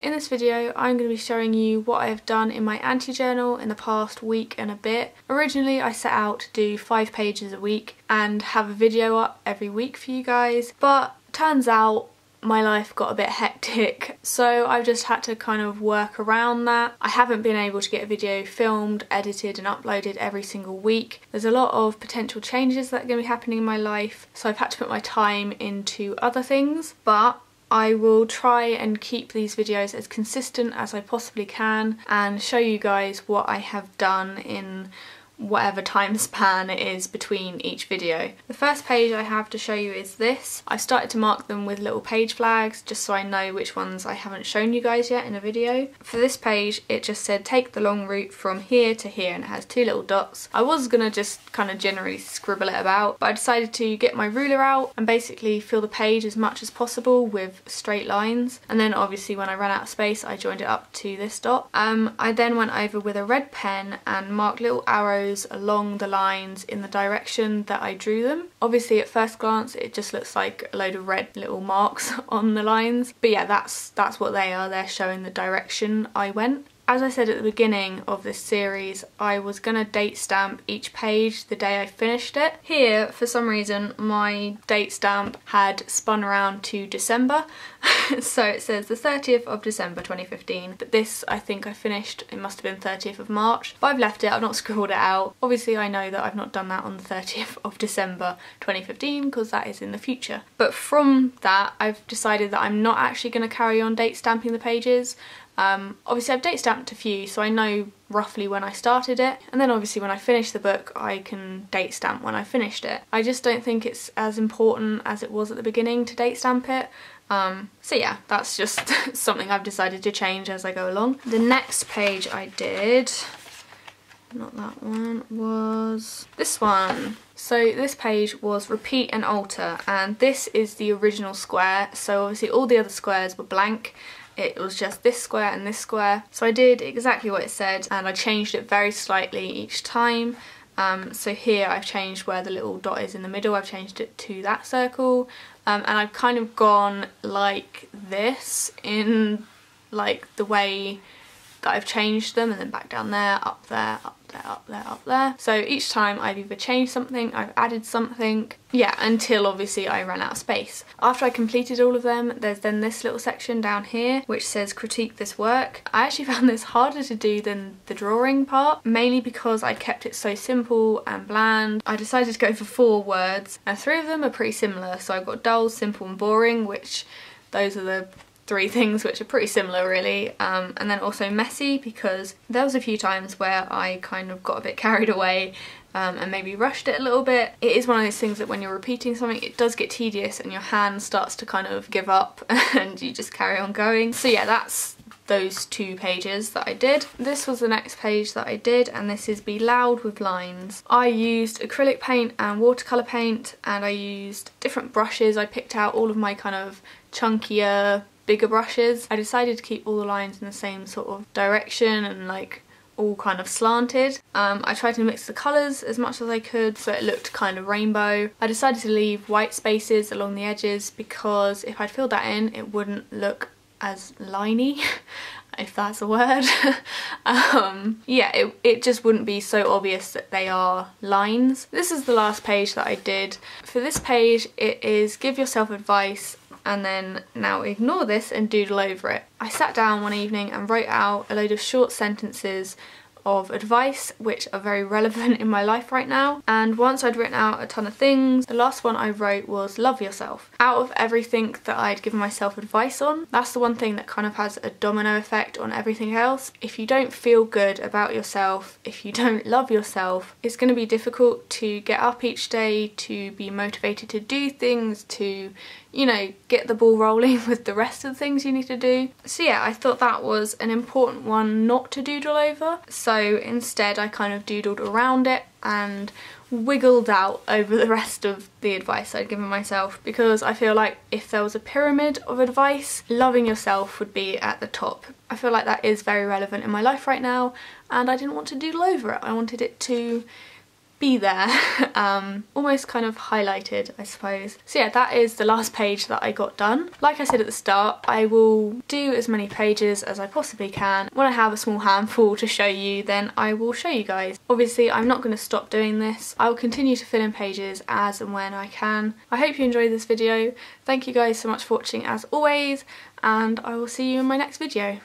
In this video I'm going to be showing you what I have done in my anti-journal in the past week and a bit. Originally I set out to do 5 pages a week and have a video up every week for you guys, but turns out my life got a bit hectic, so I've just had to kind of work around that. I haven't been able to get a video filmed, edited and uploaded every single week. There's a lot of potential changes that are going to be happening in my life, so I've had to put my time into other things, but I will try and keep these videos as consistent as I possibly can and show you guys what I have done in whatever time span it is between each video. The first page I have to show you is this. I started to mark them with little page flags just so I know which ones I haven't shown you guys yet in a video. For this page it just said take the long route from here to here and it has 2 little dots. I was gonna just kind of generally scribble it about, but I decided to get my ruler out and basically fill the page as much as possible with straight lines, and then obviously when I ran out of space I joined it up to this dot. I then went over with a red pen and marked little arrows along the lines in the direction that I drew them. Obviously at first glance it just looks like a load of red little marks on the lines, but yeah, that's what they are. They're showing the direction I went. As I said at the beginning of this series, I was gonna date stamp each page the day I finished it. Here, for some reason, my date stamp had spun around to December. So it says the 30th of December 2015, but this I think I finished, it must have been 30th of March, but I've left it, I've not scribbled it out. Obviously I know that I've not done that on the 30th of December 2015 because that is in the future. But from that, I've decided that I'm not actually gonna carry on date stamping the pages. Obviously I've date stamped a few so I know roughly when I started it, and then obviously when I finish the book I can date stamp when I finished it. I just don't think it's as important as it was at the beginning to date stamp it. So yeah, that's just something I've decided to change as I go along. The next page I did, not that one, was this one. So this page was repeat and alter, and this is the original square, so obviously all the other squares were blank. It was just this square and this square. So I did exactly what it said and I changed it very slightly each time. So here I've changed where the little dot is in the middle, I've changed it to that circle. And I've kind of gone like this in like the way that I've changed them, and then back down there, up there, up there, up there, up there. So each time I've either changed something, I've added something, yeah, until obviously I ran out of space. After I completed all of them, there's then this little section down here which says critique this work. I actually found this harder to do than the drawing part, mainly because I kept it so simple and bland. I decided to go for 4 words and 3 of them are pretty similar. So I've got dull, simple and boring, which those are the 3 things which are pretty similar really, and then also messy, because there was a few times where I kind of got a bit carried away and maybe rushed it a little bit. It is one of those things that when you're repeating something it does get tedious and your hand starts to kind of give up and you just carry on going. So yeah, that's those 2 pages that I did. This was the next page that I did, and this is Be Loud with Lines. I used acrylic paint and watercolour paint, and I used different brushes. I picked out all of my kind of chunkier, bigger brushes. I decided to keep all the lines in the same sort of direction and like all kind of slanted. I tried to mix the colours as much as I could so it looked kind of rainbow. I decided to leave white spaces along the edges because if I'd filled that in it wouldn't look as liney, if that's a word. Yeah, it just wouldn't be so obvious that they are lines. This is the last page that I did. For this page it is give yourself advice, and then now ignore this and doodle over it. I sat down one evening and wrote out a load of short sentences of advice which are very relevant in my life right now, and once I'd written out a ton of things, the last one I wrote was love yourself. Out of everything that I'd given myself advice on, that's the one thing that kind of has a domino effect on everything else. If you don't feel good about yourself, if you don't love yourself, it's going to be difficult to get up each day, to be motivated to do things, to, you know, get the ball rolling with the rest of the things you need to do. So yeah, I thought that was an important one not to doodle over. So instead I kind of doodled around it and wiggled out over the rest of the advice I'd given myself, because I feel like if there was a pyramid of advice, loving yourself would be at the top. I feel like that is very relevant in my life right now and I didn't want to doodle over it. I wanted it to be there, almost kind of highlighted, I suppose. So yeah, that is the last page that I got done. Like I said at the start, I will do as many pages as I possibly can. When I have a small handful to show you, then I will show you guys. Obviously, I'm not going to stop doing this. I will continue to fill in pages as and when I can. I hope you enjoyed this video. Thank you guys so much for watching as always, and I will see you in my next video.